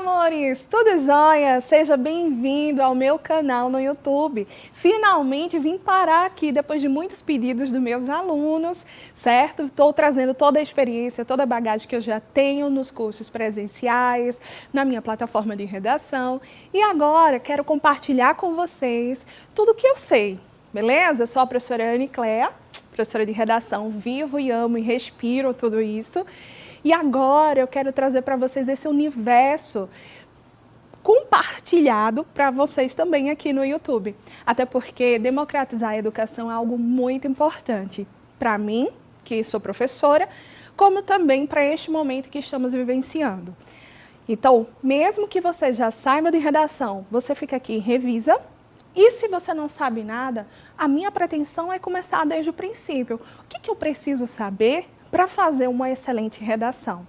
amores! Tudo jóia? Seja bem-vindo ao meu canal no YouTube. Finalmente vim parar aqui depois de muitos pedidos dos meus alunos, certo? Estou trazendo toda a experiência, toda a bagagem que eu já tenho nos cursos presenciais, na minha plataforma de redação. E agora quero compartilhar com vocês tudo o que eu sei, beleza? Sou a professora Anne Cléa, professora de redação, vivo e amo e respiro tudo isso. E agora eu quero trazer para vocês esse universo compartilhado para vocês também aqui no YouTube. Até porque democratizar a educação é algo muito importante para mim, que sou professora, como também para este momento que estamos vivenciando. Então, mesmo que você já saiba de redação, você fica aqui e revisa. E se você não sabe nada, a minha pretensão é começar desde o princípio. O que eu preciso saber para fazer uma excelente redação?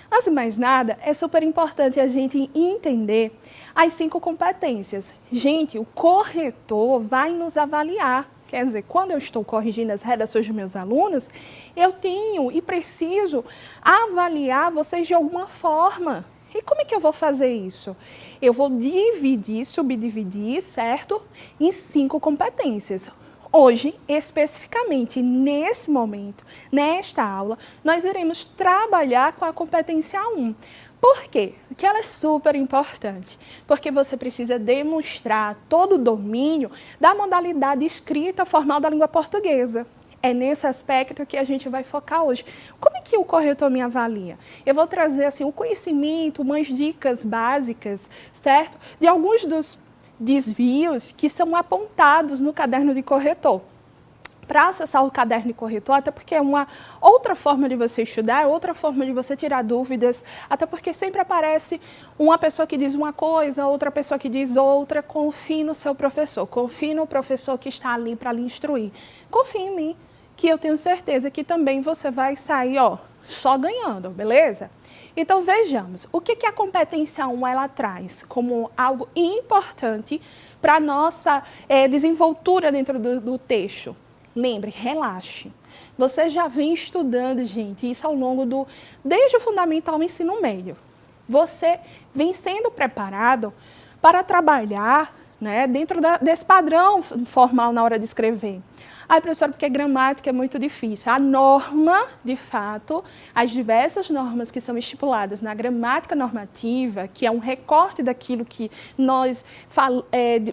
Antes de mais nada, é super importante a gente entender as 5 competências. Gente, o corretor vai nos avaliar. Quer dizer, quando eu estou corrigindo as redações dos meus alunos, eu tenho e preciso avaliar vocês de alguma forma. E como é que eu vou fazer isso? Eu vou dividir, subdividir, certo? Em 5 competências. Hoje, especificamente, nesse momento, nesta aula, nós iremos trabalhar com a competência 1. Por quê? Porque ela é super importante. Porque você precisa demonstrar todo o domínio da modalidade escrita formal da língua portuguesa. É nesse aspecto que a gente vai focar hoje. Como é que o corretor me avalia? Eu vou trazer assim, o conhecimento, umas dicas básicas, certo? De alguns dos desvios que são apontados no caderno de corretor. Para acessar o caderno de corretor, até porque é uma outra forma de você estudar, outra forma de você tirar dúvidas, até porque sempre aparece uma pessoa que diz uma coisa, outra pessoa que diz outra. Confie no seu professor, confie no professor que está ali para lhe instruir. Confie em mim, que eu tenho certeza que também você vai sair só ganhando, beleza? Então vejamos, o que a competência 1 ela traz como algo importante para a nossa desenvoltura dentro do texto? Lembre, relaxe. Você já vem estudando, gente, isso ao longo desde o fundamental ao ensino médio. Você vem sendo preparado para trabalhar, né, dentro desse padrão formal na hora de escrever. Ai, professora, porque gramática é muito difícil. A norma, de fato, as diversas normas que são estipuladas na gramática normativa, que é um recorte daquilo que nós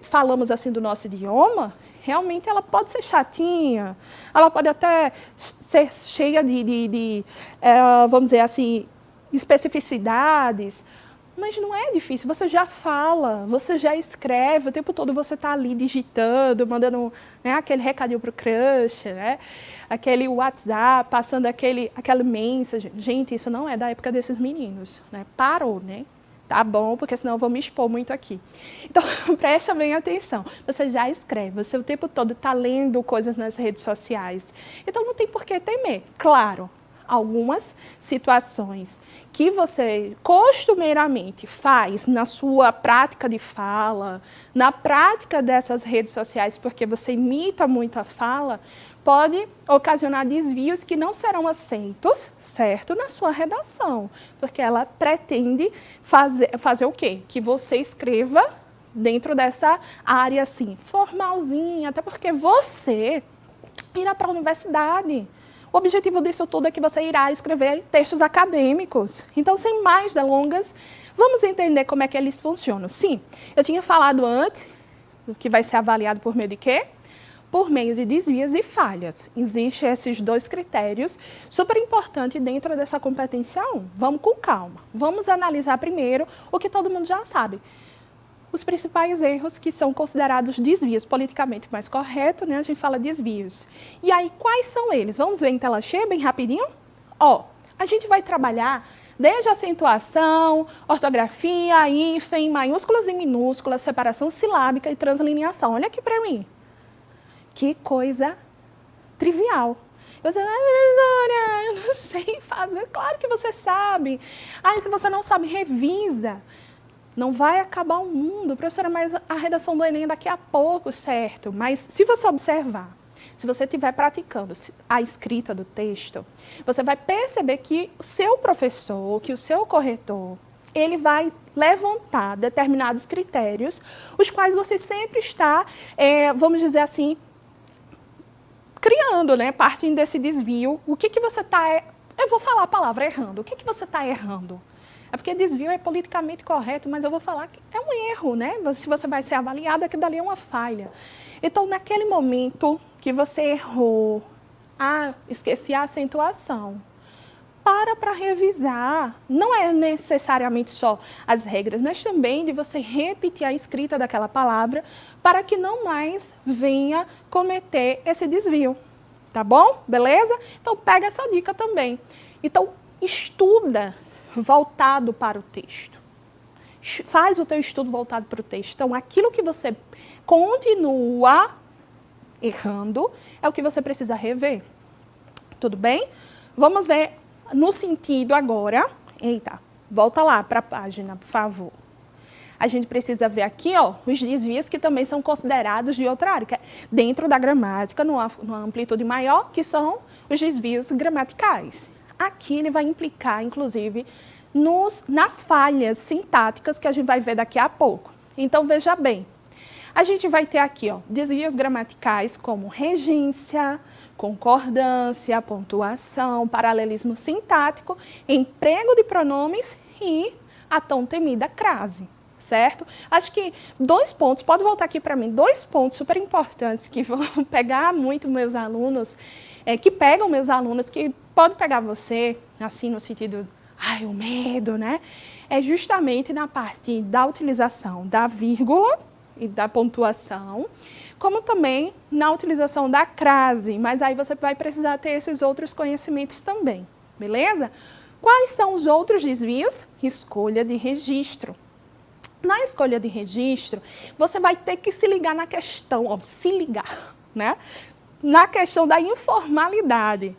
falamos assim do nosso idioma, realmente ela pode ser chatinha, ela pode até ser cheia vamos dizer assim, especificidades, mas não é difícil, você já fala, você já escreve, o tempo todo você está ali digitando, mandando, né, aquele recadinho para o crush, né, aquele WhatsApp, passando aquela mensagem. Gente, isso não é da época desses meninos, né? Parou, né? Tá bom, porque senão eu vou me expor muito aqui. Então, presta bem atenção. Você já escreve, você o tempo todo está lendo coisas nas redes sociais. Então, não tem por que temer. Claro, algumas situações que você costumeiramente faz na sua prática de fala, na prática dessas redes sociais, porque você imita muito a fala, pode ocasionar desvios que não serão aceitos, certo, na sua redação, porque ela pretende fazer o quê? Que você escreva dentro dessa área assim, formalzinha, até porque você irá para a universidade. O objetivo disso tudo é que você irá escrever textos acadêmicos. Então, sem mais delongas, vamos entender como é que eles funcionam. Sim, eu tinha falado antes que vai ser avaliado por meio de quê? Por meio de desvios e falhas. Existem esses 2 critérios super importantes dentro dessa competência 1. Vamos com calma. Vamos analisar primeiro o que todo mundo já sabe. Os principais erros que são considerados desvios, politicamente mais correto, né? A gente fala desvios. E aí, quais são eles? Vamos ver em tela cheia, bem rapidinho? A gente vai trabalhar desde acentuação, ortografia, hífen, maiúsculas e minúsculas, separação silábica e translineação. Olha aqui para mim. Que coisa trivial. Você, professora, eu não sei fazer. Claro que você sabe. Se você não sabe, revisa. Não vai acabar o mundo. Professora, mas a redação do Enem é daqui a pouco, certo? Mas se você observar, se você estiver praticando a escrita do texto, você vai perceber que o seu professor, que o seu corretor, ele vai levantar determinados critérios, os quais você sempre está, vamos dizer assim, criando, né, partindo desse desvio. O que você está... Eu vou falar a palavra errando. O que você está errando? É porque desvio é politicamente correto, mas eu vou falar que é um erro, né? Se você vai ser avaliado, aquilo dali é uma falha. Então, naquele momento que você errou, esqueci a acentuação, para revisar. Não é necessariamente só as regras, mas também de você repetir a escrita daquela palavra para que não mais venha cometer esse desvio. Tá bom? Beleza? Então, pega essa dica também. Então, estuda voltado para o texto. Faz o teu estudo voltado para o texto. Então, aquilo que você continua errando é o que você precisa rever. Tudo bem? Vamos ver no sentido agora. Eita, volta lá para a página, por favor. A gente precisa ver aqui, ó, os desvios que também são considerados de outra área, que é dentro da gramática, numa amplitude maior, que são os desvios gramaticais. Aqui ele vai implicar, inclusive, nas falhas sintáticas que a gente vai ver daqui a pouco. Então, veja bem, a gente vai ter aqui, ó, desvios gramaticais como regência, concordância, pontuação, paralelismo sintático, emprego de pronomes e a tão temida crase. Certo? Acho que 2 pontos, pode voltar aqui para mim, 2 pontos super importantes que vão pegar muito meus alunos, que pegam meus alunos, que pode pegar você, assim, no sentido, o medo, né? É justamente na parte da utilização da vírgula e da pontuação, como também na utilização da crase, mas aí você vai precisar ter esses outros conhecimentos também, beleza? Quais são os outros desvios? Escolha de registro. Na escolha de registro, você vai ter que se ligar na questão, né? Na questão da informalidade.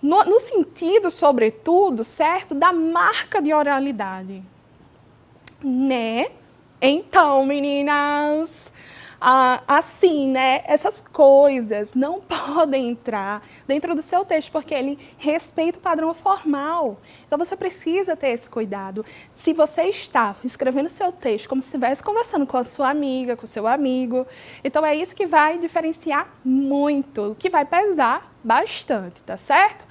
No sentido, sobretudo, certo, da marca de oralidade. Né? Então, meninas, assim, né, essas coisas não podem entrar dentro do seu texto, porque ele respeita o padrão formal. Então, você precisa ter esse cuidado. Se você está escrevendo seu texto como se estivesse conversando com a sua amiga, com o seu amigo, então é isso que vai diferenciar muito, que vai pesar bastante, tá certo?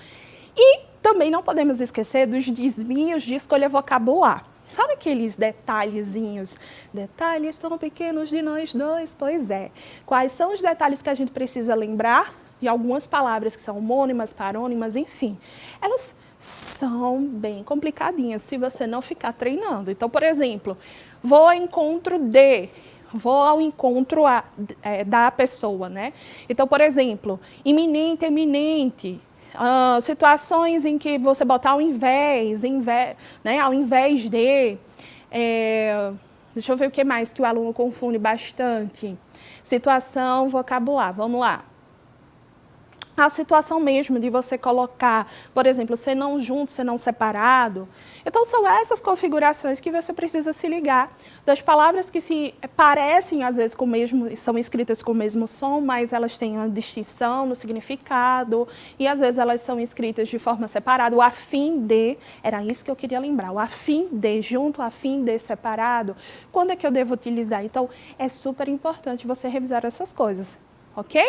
E também não podemos esquecer dos desvios de escolha vocabular. Sabe aqueles detalhezinhos? Detalhes tão pequenos de nós dois? Pois é. Quais são os detalhes que a gente precisa lembrar? E algumas palavras que são homônimas, parônimas, enfim. Elas são bem complicadinhas se você não ficar treinando. Então, por exemplo, vou ao encontro da pessoa, né? Então, por exemplo, iminente, eminente. Situações em que você botar ao invés né, ao invés de... deixa eu ver o que mais que o aluno confunde bastante. Situação, vocabular, vamos lá. A situação mesmo de você colocar, por exemplo, senão junto, senão separado. Então, são essas configurações que você precisa se ligar. Das palavras que se parecem, às vezes, são escritas com o mesmo som, mas elas têm uma distinção no significado, e às vezes elas são escritas de forma separada. O a fim de, era isso que eu queria lembrar, o a fim de, junto, a fim de, separado. Quando é que eu devo utilizar? Então, é super importante você revisar essas coisas, ok?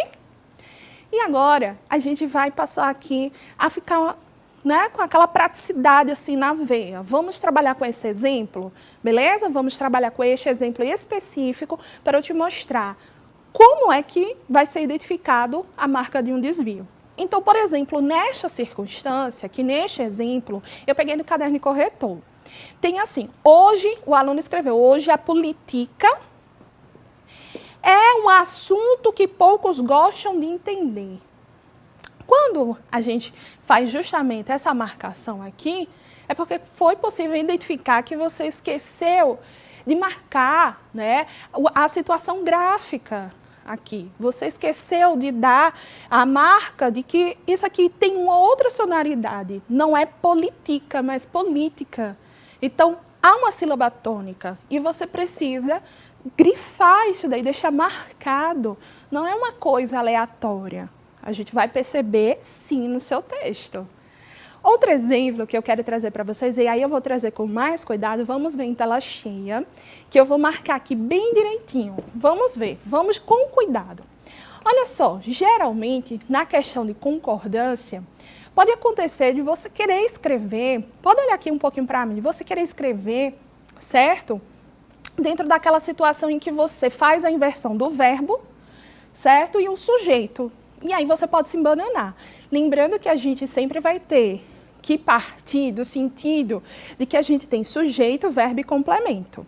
E agora, a gente vai passar aqui a ficar, né, com aquela praticidade assim na veia. Vamos trabalhar com esse exemplo, beleza? Vamos trabalhar com este exemplo específico para eu te mostrar como é que vai ser identificado a marca de um desvio. Então, por exemplo, nesta circunstância, aqui neste exemplo, eu peguei no caderno de corretor. Tem assim, hoje, o aluno escreveu, hoje a política é um assunto que poucos gostam de entender. Quando a gente faz justamente essa marcação aqui, é porque foi possível identificar que você esqueceu de marcar, né, a situação gráfica aqui. Você esqueceu de dar a marca de que isso aqui tem uma outra sonoridade. Não é política, mas política. Então, há uma sílaba tônica e você precisa grifar isso daí, deixar marcado. Não é uma coisa aleatória. A gente vai perceber, sim, no seu texto. Outro exemplo que eu quero trazer para vocês, e aí eu vou trazer com mais cuidado, vamos ver em tela cheia, que eu vou marcar aqui bem direitinho. Vamos ver, vamos com cuidado. Olha só, geralmente, na questão de concordância, pode acontecer de você querer escrever, pode olhar aqui um pouquinho para mim, de você querer escrever, certo? Dentro daquela situação em que você faz a inversão do verbo, certo? E o sujeito. E aí você pode se embananar. Lembrando que a gente sempre vai ter que partir do sentido de que a gente tem sujeito, verbo e complemento.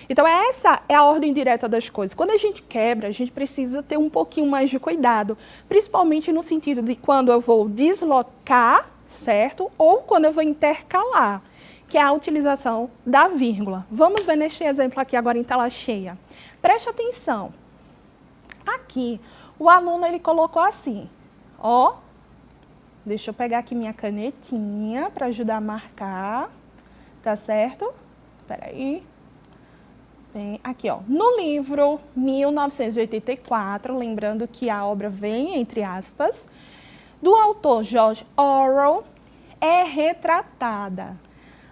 Então, essa é a ordem direta das coisas. Quando a gente quebra, a gente precisa ter um pouquinho mais de cuidado, principalmente no sentido de quando eu vou deslocar, certo? Ou quando eu vou intercalar, que é a utilização da vírgula. Vamos ver neste exemplo aqui agora em tela cheia. Preste atenção. Aqui, o aluno ele colocou assim, ó. Deixa eu pegar aqui minha canetinha para ajudar a marcar, tá certo? Espera aí. Bem, aqui, ó, no livro 1984, lembrando que a obra vem entre aspas, do autor George Orwell, é retratada.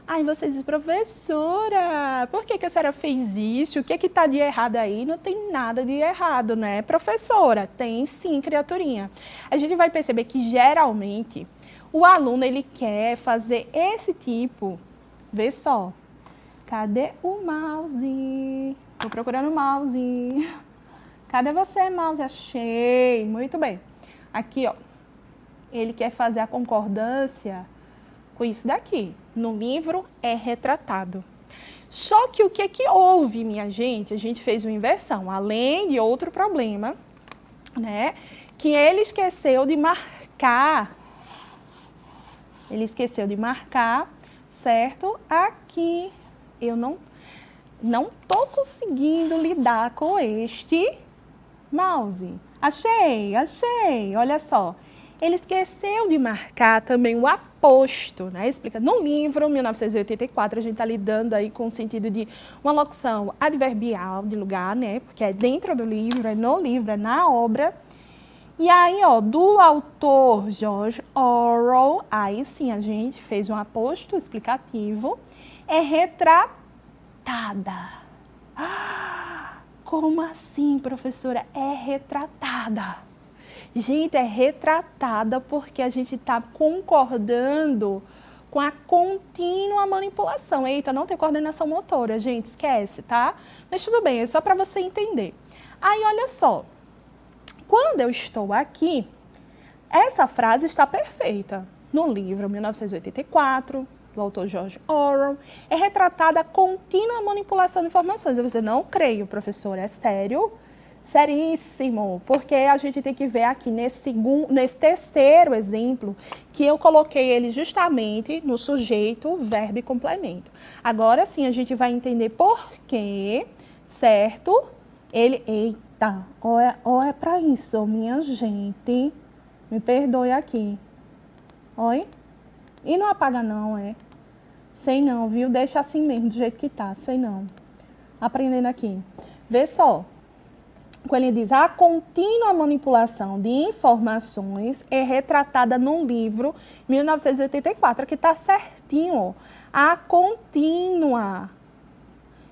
Aí você diz, professora, por que a senhora fez isso? O que está de errado aí? Não tem nada de errado, né, professora? Tem sim, criaturinha. A gente vai perceber que, geralmente, o aluno ele quer fazer esse tipo, vê só, cadê o mouse? Estou procurando o mouse. Cadê você, mouse? Achei, muito bem. Aqui, ó, ele quer fazer a concordância com isso daqui. No livro é retratado. Só que o que é que houve, minha gente? A gente fez uma inversão, além de outro problema, né? Que ele esqueceu de marcar. Ele esqueceu de marcar, certo? Aqui eu não tô conseguindo lidar com este mouse. Achei, olha só. Ele esqueceu de marcar também o aposto, né? Explica no livro 1984, a gente está lidando aí com o sentido de uma locução adverbial de lugar, né? Porque é dentro do livro, é no livro, é na obra. E aí, ó, do autor George Orwell, aí sim a gente fez um aposto explicativo, é retratada. Como assim, professora? É retratada. Gente, é retratada porque a gente está concordando com a contínua manipulação. Eita, não tem coordenação motora, gente, esquece, tá? Mas tudo bem, é só para você entender. Aí, olha só. Quando eu estou aqui, essa frase está perfeita. No livro 1984, do autor George Orwell, é retratada a contínua manipulação de informações. Eu vou dizer, não creio, professora, é sério? Seríssimo, porque a gente tem que ver aqui nesse terceiro exemplo, que eu coloquei ele justamente no sujeito, verbo e complemento. Agora sim, a gente vai entender por quê, certo? Eita, ou é para isso, minha gente. Me perdoe aqui. Oi? E não apaga não, é? Sei não, viu? Deixa assim mesmo, do jeito que tá, sei não. Aprendendo aqui. Vê só. Quando ele diz a contínua manipulação de informações é retratada no livro 1984, que está certinho, ó. A contínua.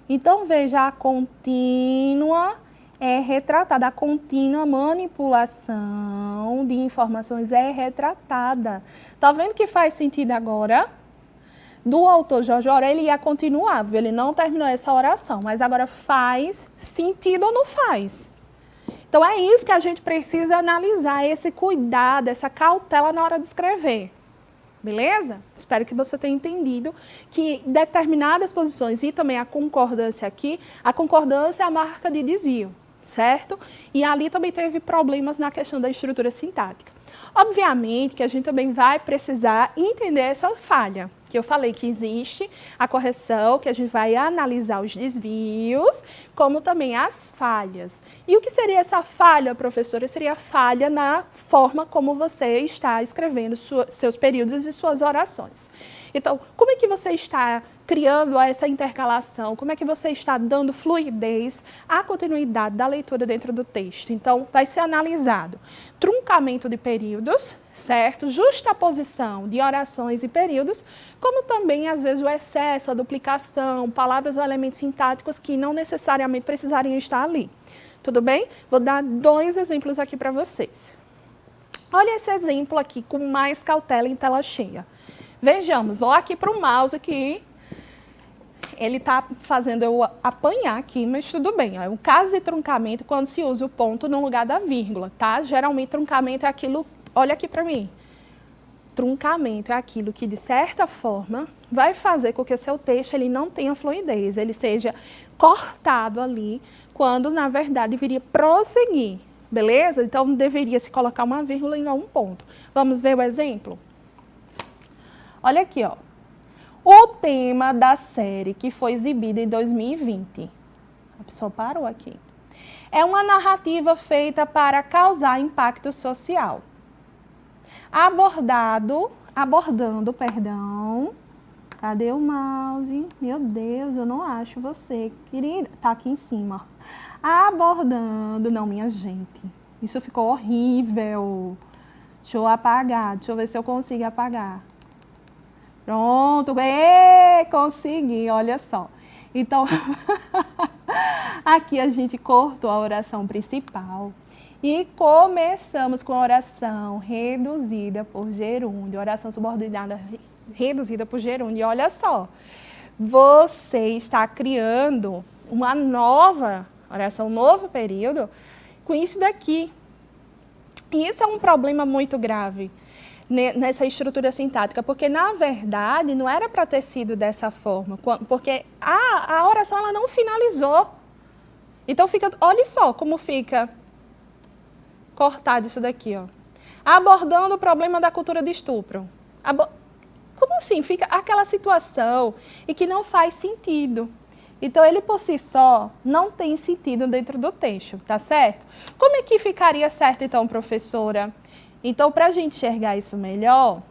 Então, veja, a contínua é retratada, a contínua manipulação de informações é retratada. Tá vendo que faz sentido agora? Do autor George Orwell, ele ia continuar, viu? Ele não terminou essa oração, mas agora faz sentido ou não faz? Então, é isso que a gente precisa analisar, esse cuidado, essa cautela na hora de escrever. Beleza? Espero que você tenha entendido que determinadas posições e também a concordância aqui, a concordância é a marca de desvio, certo? E ali também teve problemas na questão da estrutura sintática. Obviamente que a gente também vai precisar entender essa falha, que eu falei que existe a correção, que a gente vai analisar os desvios, como também as falhas. E o que seria essa falha, professora? Seria a falha na forma como você está escrevendo seus períodos e suas orações. Então, como é que você está criando essa intercalação? Como é que você está dando fluidez à continuidade da leitura dentro do texto? Então, vai ser analisado truncamento de períodos, certo? Justaposição de orações e períodos, como também, às vezes, o excesso, a duplicação, palavras ou elementos sintáticos que não necessariamente precisariam estar ali. Tudo bem? Vou dar 2 exemplos aqui para vocês. Olha esse exemplo aqui com mais cautela em tela cheia. Vejamos, vou aqui para o mouse aqui. Ele está fazendo eu apanhar aqui, mas tudo bem. É um caso de truncamento quando se usa o ponto no lugar da vírgula, tá? Geralmente, truncamento é aquilo... Olha aqui para mim. Truncamento é aquilo que, de certa forma, vai fazer com que o seu texto ele não tenha fluidez, ele seja cortado ali, quando, na verdade, deveria prosseguir, beleza? Então, deveria se colocar uma vírgula e não um ponto. Vamos ver o exemplo? Olha aqui, ó. O tema da série que foi exibida em 2020. A pessoa parou aqui. É uma narrativa feita para causar impacto social. Abordando, cadê o mouse? Meu Deus, eu não acho você, querida. Tá aqui em cima. Abordando, não, minha gente, isso ficou horrível. Deixa eu apagar, deixa eu ver se eu consigo apagar. Pronto, consegui, olha só. Então, aqui a gente cortou a oração principal. E começamos com a oração reduzida por gerúndio, oração subordinada reduzida por gerúndio. E olha só, você está criando uma nova oração, um novo período com isso daqui. E isso é um problema muito grave nessa estrutura sintática, porque, na verdade, não era para ter sido dessa forma, porque a oração ela não finalizou. Então, olha só como fica... cortado isso daqui, ó. Abordando o problema da cultura de estupro. Como assim? Fica aquela situação e que não faz sentido. Então, ele por si só não tem sentido dentro do texto, tá certo? Como é que ficaria certo, então, professora? Então, para a gente enxergar isso melhor,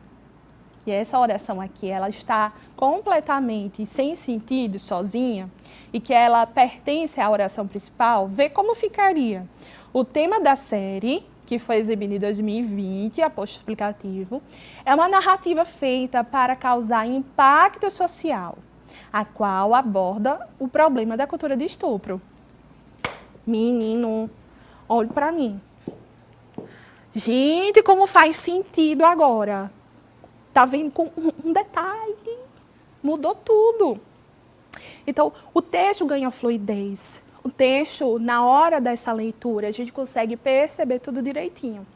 e essa oração aqui, ela está completamente sem sentido, sozinha, e que ela pertence à oração principal, vê como ficaria. O tema da série, que foi exibido em 2020, aposto explicativo, é uma narrativa feita para causar impacto social, a qual aborda o problema da cultura de estupro. Menino, olhe para mim. Gente, como faz sentido agora. Tá vendo com um detalhe? Mudou tudo. Então, o texto ganha fluidez. O texto, na hora dessa leitura, a gente consegue perceber tudo direitinho.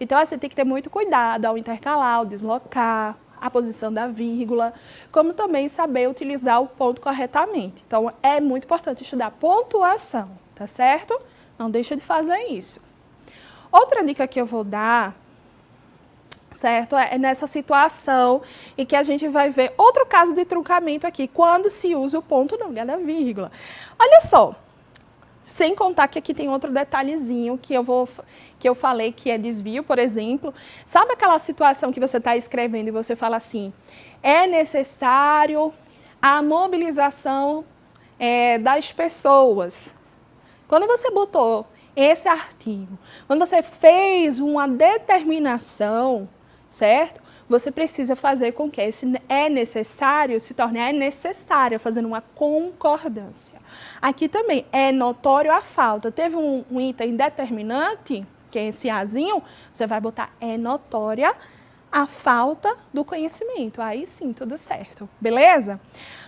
Então, você tem que ter muito cuidado ao intercalar, ao deslocar, a posição da vírgula, como também saber utilizar o ponto corretamente. Então, é muito importante estudar pontuação, tá certo? Não deixa de fazer isso. Outra dica que eu vou dar, certo, é nessa situação em que a gente vai ver outro caso de truncamento aqui, quando se usa o ponto no lugar da vírgula. Olha só. Sem contar que aqui tem outro detalhezinho que eu falei que é desvio, por exemplo. Sabe aquela situação que você está escrevendo e você fala assim, é necessário a mobilização das pessoas. Quando você botou esse artigo, quando você fez uma determinação, certo? Você precisa fazer com que esse é necessário se torne é necessária, fazendo uma concordância. Aqui também é notório a falta. Teve um item determinante, que é esse azinho, você vai botar é notória a falta do conhecimento. Aí sim, tudo certo. Beleza?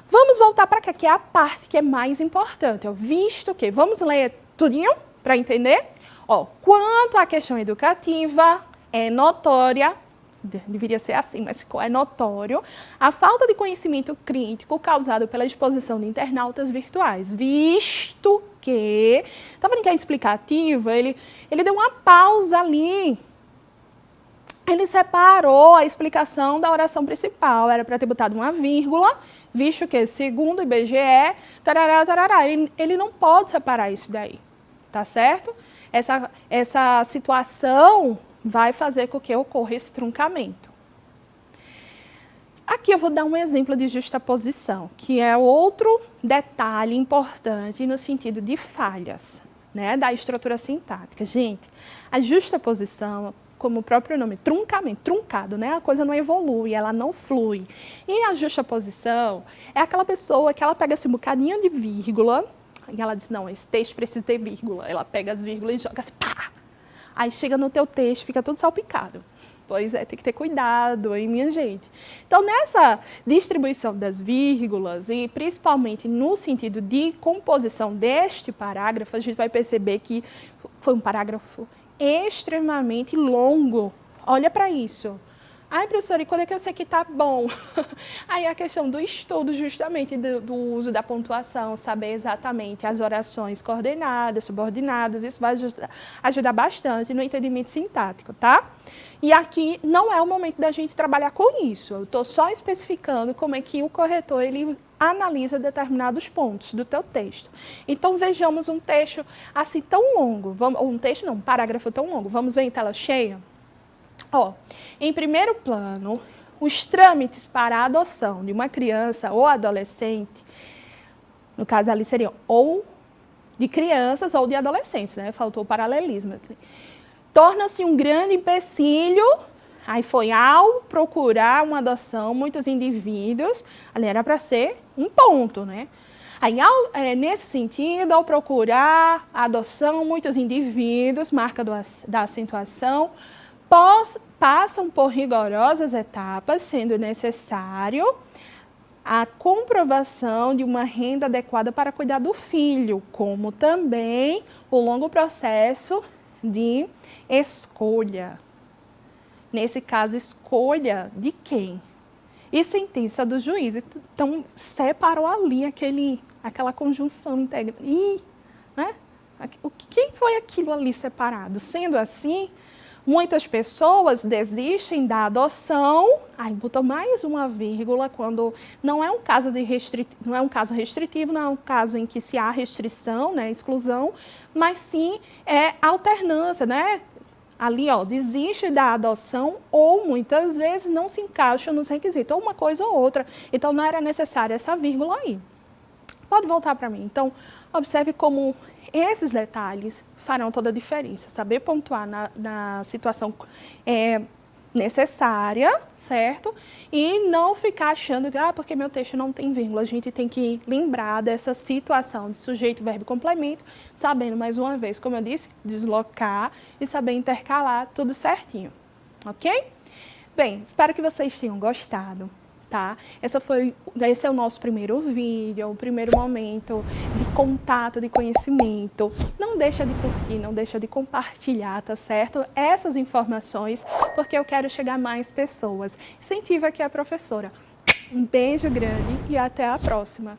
Vamos voltar para cá, que é a parte que é mais importante. Ó, visto que, vamos ler tudinho para entender? Ó, quanto à questão educativa, é notória, deveria ser assim, mas é notório, a falta de conhecimento crítico causado pela exposição de internautas virtuais, visto que, tá vendo que é explicativo? Ele deu uma pausa ali, ele separou a explicação da oração principal, era para ter botado uma vírgula, visto que, segundo o IBGE, tarará, tarará, ele não pode separar isso daí, tá certo? Essa situação vai fazer com que ocorra esse truncamento. Aqui eu vou dar um exemplo de justaposição, que é outro detalhe importante no sentido de falhas, né, da estrutura sintática. Gente, a justaposição como o próprio nome, truncamento, truncado, né? A coisa não evolui, ela não flui. E a justaposição é aquela pessoa que ela pega esse bocadinho de vírgula e ela diz, não, esse texto precisa ter vírgula. Ela pega as vírgulas e joga assim, pá! Aí chega no teu texto, fica tudo salpicado. Pois é, tem que ter cuidado, hein, minha gente? Então, nessa distribuição das vírgulas, e principalmente no sentido de composição deste parágrafo, a gente vai perceber que foi um parágrafo extremamente longo. Olha para isso. Ai, professora, e quando é que eu sei que tá bom? Aí a questão do estudo, justamente, do uso da pontuação, saber exatamente as orações coordenadas, subordinadas, isso vai ajudar bastante no entendimento sintático, tá? E aqui não é o momento da gente trabalhar com isso, eu estou só especificando como é que o corretor, ele analisa determinados pontos do teu texto. Então, vejamos um texto assim tão longo, um parágrafo tão longo, vamos ver em tela cheia? Ó, em primeiro plano, os trâmites para a adoção de uma criança ou adolescente, no caso ali seriam ou de crianças ou de adolescentes, né? Faltou o paralelismo aqui. Torna-se um grande empecilho, aí foi ao procurar uma adoção, muitos indivíduos, ali era para ser um ponto, né? Aí, nesse sentido, ao procurar a adoção, muitos indivíduos, marca da acentuação, passam por rigorosas etapas, sendo necessário a comprovação de uma renda adequada para cuidar do filho, como também o longo processo de escolha. Nesse caso, escolha de quem? E sentença do juiz. Então, separou ali aquela conjunção íntegra. Né? Quem foi aquilo ali separado? Sendo assim, muitas pessoas desistem da adoção, aí botou mais uma vírgula quando não é um caso não é um caso restritivo, não é um caso em que se há restrição, né, exclusão, mas sim é alternância, né? Ali, ó, desiste da adoção ou muitas vezes não se encaixa nos requisitos, ou uma coisa ou outra. Então não era necessária essa vírgula aí. Pode voltar para mim. Então, observe como esses detalhes farão toda a diferença. Saber pontuar na situação necessária, certo? E não ficar achando que, porque meu texto não tem vírgula. A gente tem que lembrar dessa situação de sujeito, verbo e complemento, sabendo, mais uma vez, como eu disse, deslocar e saber intercalar tudo certinho, ok? Bem, espero que vocês tenham gostado. Tá? Esse é o nosso primeiro vídeo, o primeiro momento de contato, de conhecimento. Não deixa de curtir, não deixa de compartilhar, tá certo? Essas informações, porque eu quero chegar a mais pessoas. Incentiva aqui a professora. Um beijo grande e até a próxima.